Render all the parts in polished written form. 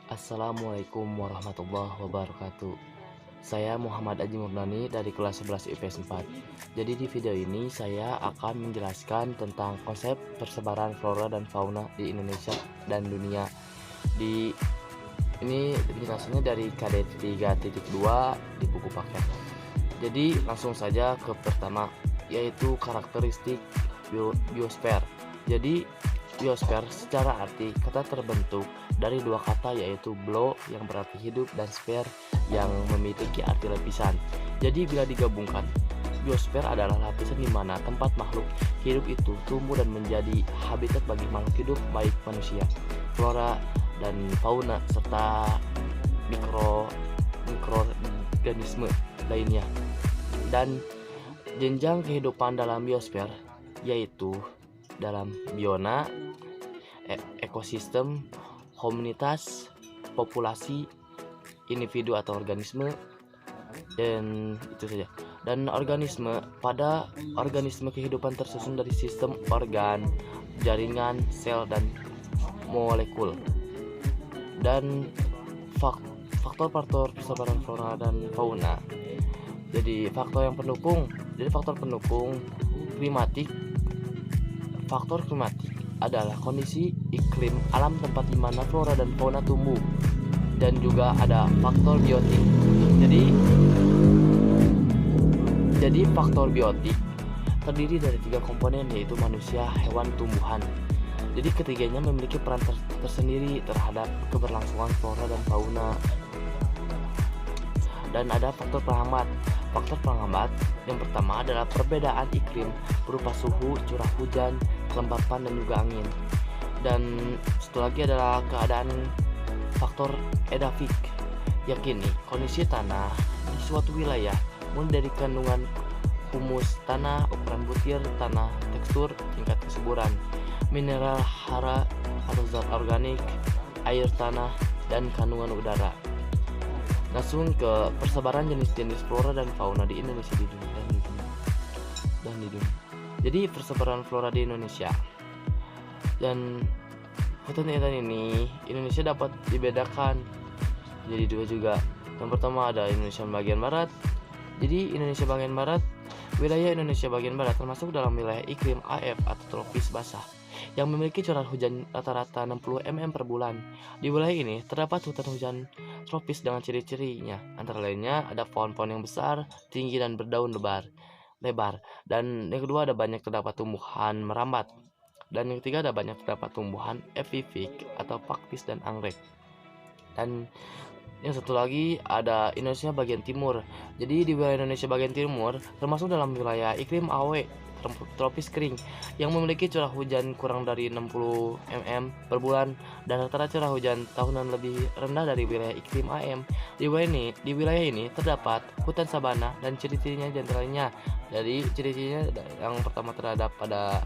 Assalamualaikum warahmatullahi wabarakatuh. Saya Muhammad Aji Murnani dari kelas 11 IPS 4. Jadi di video ini saya akan menjelaskan tentang konsep persebaran flora dan fauna di Indonesia dan dunia. Ini penjelasannya dari KD 3.2 di buku paket. Jadi langsung saja ke pertama, yaitu karakteristik biosfer. Jadi biosfer secara arti kata terbentuk dari dua kata, yaitu bio yang berarti hidup dan sphere yang memiliki arti lapisan. Jadi bila digabungkan, biosfer adalah lapisan di mana tempat makhluk hidup itu tumbuh dan menjadi habitat bagi makhluk hidup baik manusia, flora dan fauna serta mikroorganisme lainnya. Dan jenjang kehidupan dalam biosfer yaitu dalam biona, ekosistem, komunitas, populasi, individu atau organisme, dan itu saja. Dan organisme, pada organisme kehidupan tersusun dari sistem organ, jaringan, sel, dan molekul. Dan faktor-faktor persebaran flora dan fauna. Jadi faktor pendukung klimatik. Faktor klimatik adalah kondisi iklim alam tempat di mana flora dan fauna tumbuh, dan juga ada faktor biotik. Jadi faktor biotik terdiri dari 3 komponen, yaitu manusia, hewan, tumbuhan. Jadi ketiganya memiliki peran tersendiri terhadap keberlangsungan flora dan fauna. Dan ada faktor penghambat. Faktor penghambat yang pertama adalah perbedaan iklim berupa suhu, curah hujan, kelembapan, dan juga angin. Dan satu lagi adalah keadaan faktor edafik, yakni kondisi tanah di suatu wilayah, mulai dari kandungan humus tanah, ukuran butir tanah, tekstur, tingkat kesuburan, mineral hara atau zat organik, air tanah, dan kandungan udara. Langsung ke persebaran jenis-jenis flora dan fauna di Indonesia dan di dunia. Jadi persebaran flora di Indonesia, dan hutan-hutan ini Indonesia dapat dibedakan jadi 2 juga. Yang pertama ada Indonesia bagian barat. Jadi wilayah Indonesia bagian barat termasuk dalam wilayah iklim AF atau tropis basah yang memiliki curah hujan rata-rata 60 mm per bulan. Di wilayah ini terdapat hutan hujan tropis dengan ciri-cirinya, antara lainnya ada pohon-pohon yang besar, tinggi, dan berdaun lebar. Dan yang kedua ada banyak terdapat tumbuhan merambat. Dan yang ketiga ada banyak terdapat tumbuhan epifik atau paktis dan anggrek. Dan yang satu lagi ada Indonesia bagian timur. Jadi di wilayah Indonesia bagian timur termasuk dalam wilayah iklim AW tropis kering yang memiliki curah hujan kurang dari 60 mm per bulan, dan rata-rata curah hujan tahunan lebih rendah dari wilayah iklim AM. Di wilayah ini terdapat hutan sabana dan ciri-cirinya diantaranya. Jadi ciri-cirinya yang pertama terhadap pada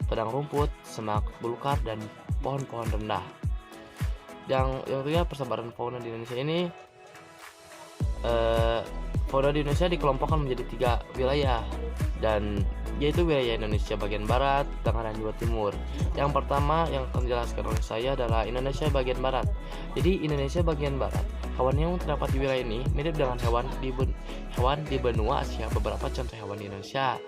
padang rumput, semak belukar, dan pohon-pohon rendah. Yang ketiga persebaran fauna di Indonesia ini, fauna di Indonesia dikelompokkan menjadi 3 wilayah, dan yaitu wilayah Indonesia bagian barat, tengah, dan juga timur. Yang pertama yang akan dijelaskan oleh saya adalah Indonesia bagian barat. Jadi Indonesia bagian barat, hewan yang terdapat di wilayah ini mirip dengan hewan di benua Asia. Beberapa contoh hewan di Indonesia,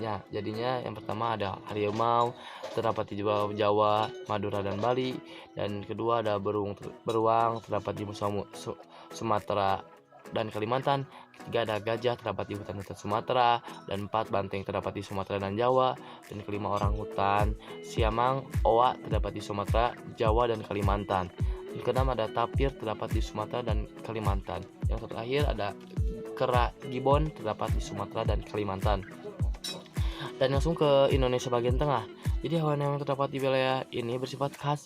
ya, jadinya yang pertama ada harimau, terdapat di Jawa, Madura, dan Bali. Dan kedua ada beruang, terdapat di Sumatera dan Kalimantan. Ketiga ada gajah, terdapat di hutan-hutan Sumatera. Dan 4 banteng terdapat di Sumatera dan Jawa. Dan kelima orang hutan siamang, owa terdapat di Sumatera, Jawa, dan Kalimantan. Yang keenam ada tapir, terdapat di Sumatera dan Kalimantan. Yang terakhir ada kera gibbon, terdapat di Sumatera dan Kalimantan. Dan langsung ke Indonesia bagian tengah. Jadi hewan yang terdapat di wilayah ini bersifat khas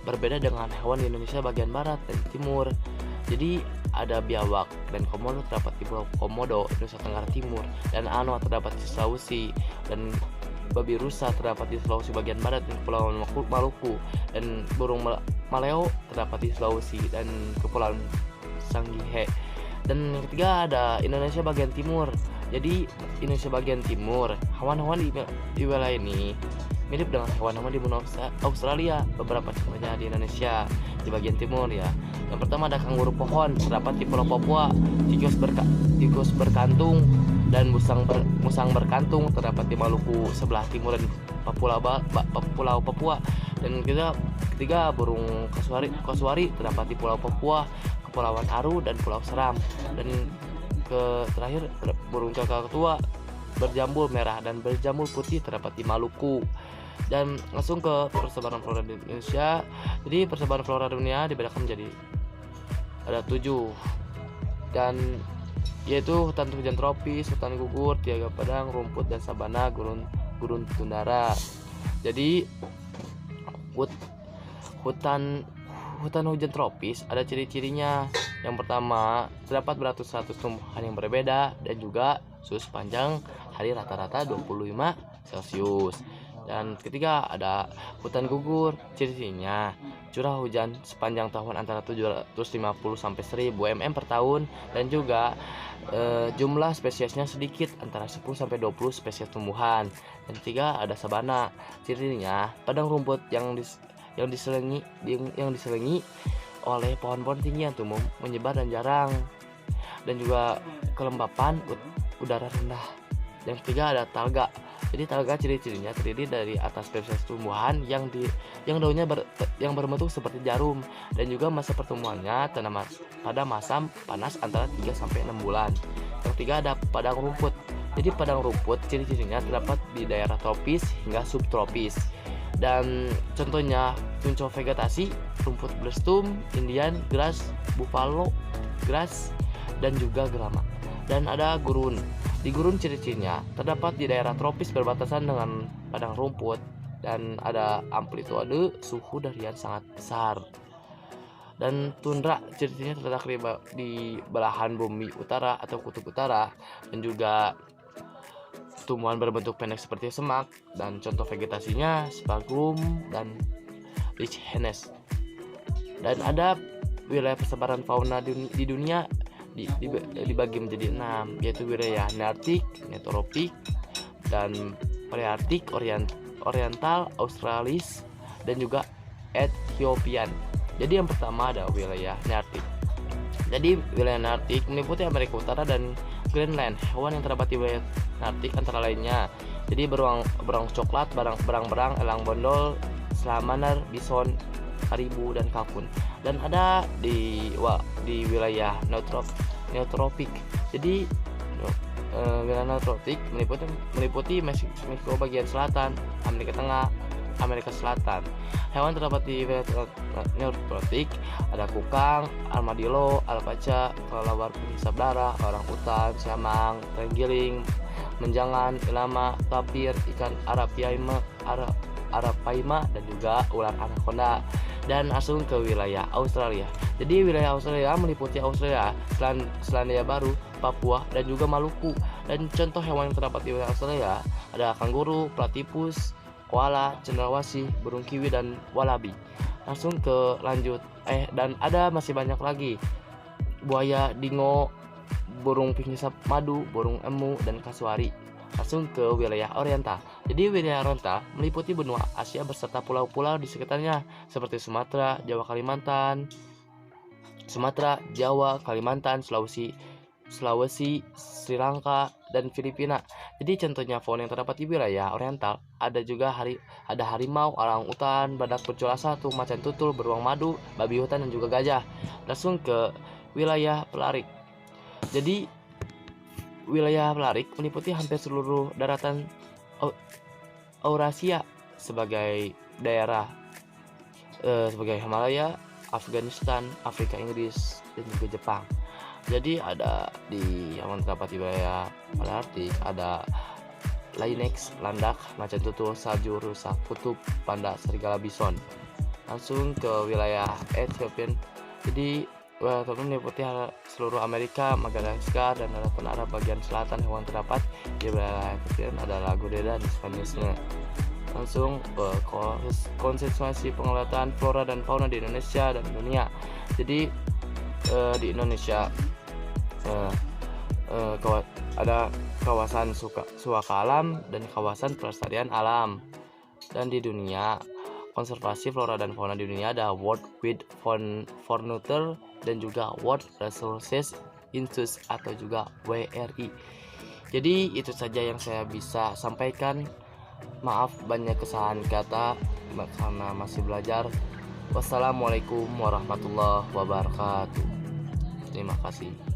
berbeda dengan hewan di Indonesia bagian barat dan timur. Jadi ada biawak dan komodo terdapat di Pulau Komodo, Nusa Tenggara Timur, dan anoa terdapat di Sulawesi, dan babi rusa terdapat di Sulawesi bagian barat dan Pulau Maluku, dan burung maleo terdapat di Sulawesi dan Kepulauan Sangihe. Dan yang ketiga ada Indonesia bagian timur. Jadi Indonesia bagian timur, hewan-hewan di wilayah ini mirip dengan hewan-hewan di benua Australia. Beberapa contohnya di Indonesia di bagian timur ya. Yang pertama ada kanguru pohon, terdapat di Pulau Papua. Tikus berkantung dan musang berkantung terdapat di Maluku sebelah timur dan Pulau Papua. Dan ketiga burung kasuari terdapat di Pulau Papua, Kepulauan Aru dan Pulau Seram. Dan terakhir burung kakak tua berjambul merah dan berjambul putih terdapat di Maluku. Dan langsung ke persebaran flora di Indonesia. Jadi persebaran flora dunia dibedakan menjadi ada 7, dan yaitu hutan hujan tropis, hutan gugur, taiga padang, rumput dan sabana, gurun tundra. Jadi hutan hujan tropis ada ciri-cirinya. Yang pertama, terdapat beratus-ratus tumbuhan yang berbeda dan juga suhu sepanjang hari rata-rata 25 Celcius. Dan ketiga ada hutan gugur, ciri-cirinya curah hujan sepanjang tahun antara 750 sampai 1000 mm per tahun, dan juga jumlah spesiesnya sedikit antara 10 sampai 20 spesies tumbuhan. Dan ketiga ada sabana, cirinya padang rumput yang diselingi oleh pohon-pohon tinggi yang tumbuh menyebar dan jarang, dan juga kelembapan udara rendah. Yang ketiga ada taiga. Jadi taiga ciri-cirinya terdiri dari atas spesies tumbuhan yang daunnya yang berbentuk seperti jarum, dan juga masa pertumbuhannya pada masa panas antara 3 sampai 6 bulan. Yang ketiga ada padang rumput. Jadi padang rumput ciri-cirinya terdapat di daerah tropis hingga subtropis. Dan contohnya contoh vegetasi rumput blossom, Indian grass, buffalo grass, dan juga gerama. Dan ada gurun. Di gurun ciri-cirinya terdapat di daerah tropis berbatasan dengan padang rumput, dan ada amplitude suhu harian sangat besar. Dan tundra ciri-cirinya terletak di belahan bumi utara atau kutub utara, dan juga tumbuhan berbentuk pendek seperti semak, dan contoh vegetasinya sphagnum dan lichens. Dan ada wilayah persebaran fauna di dunia dibagi menjadi 6, yaitu wilayah Nearktik, Neotropik, dan Palearktik, Oriental, Australis, dan juga Ethiopian. Jadi yang pertama ada wilayah Nearktik. Jadi wilayah Nearktik meliputi Amerika Utara dan Greenland. Hewan yang terdapat di wilayah Nearktik antara lainnya jadi berang coklat, berang-berang, elang bondol, salamander, bison, karibu, dan kalkun. Dan ada di wilayah neotropik. Jadi wilayah neotropik meliputi Meksiko bagian selatan, Amerika Tengah, Amerika Selatan. Hewan terdapat di wilayah neotropik ada kukang, armadillo, alpaca, kelelawar penghisap darah, orang utan, siamang, terenggiling, menjangan, ilama, tapir, ikan arapaima, dan juga ular anaconda. Dan langsung ke wilayah Australia. Jadi wilayah Australia meliputi Australia, Selandia Baru, Papua, dan juga Maluku. Dan contoh hewan yang terdapat di wilayah Australia ada kanguru, platypus, koala, cendrawasih, burung kiwi, dan wallaby. Langsung ke lanjut. Dan ada masih banyak lagi. Buaya, dingo, burung penghisap madu, burung emu, dan kasuari. Langsung ke wilayah Oriental. Jadi wilayah Oriental meliputi benua Asia beserta pulau-pulau di sekitarnya seperti Sumatera, Jawa, Kalimantan, Sulawesi, Sri Lanka, dan Filipina. Jadi contohnya fauna yang terdapat di wilayah Oriental ada juga ada harimau, orang utan, badak bercula satu, macan tutul, beruang madu, babi hutan, dan juga gajah. Langsung ke wilayah Polarik. Jadi wilayah Polarik meliputi hampir seluruh daratan Eurasia sebagai daerah sebagai Himalaya, Afghanistan, Afrika Inggris, dan juga Jepang. Jadi ada di yang terdapat di wilayah Palearktik ada lynx, landak, macan tutul, salju, rusa, kutub, panda, serigala, bison. Langsung ke wilayah Ethiopian. Jadi wilayah meliputi seluruh Amerika, Madagaskar, dan daratan Arab bagian selatan. Hewan terdapat di wilayah Ethiopian adalah gorila dan spanielsnya. Langsung ke konsentrasi pengelolaan flora dan fauna di Indonesia dan dunia. Jadi di Indonesia ada kawasan suaka alam dan kawasan pelestarian alam. Dan di dunia konservasi flora dan fauna di dunia ada World Wide Furniture dan juga World Resources Institute atau juga WRI. Jadi itu saja yang saya bisa sampaikan. Maaf banyak kesalahan kata karena masih belajar. Wassalamualaikum warahmatullahi wabarakatuh. Terima kasih.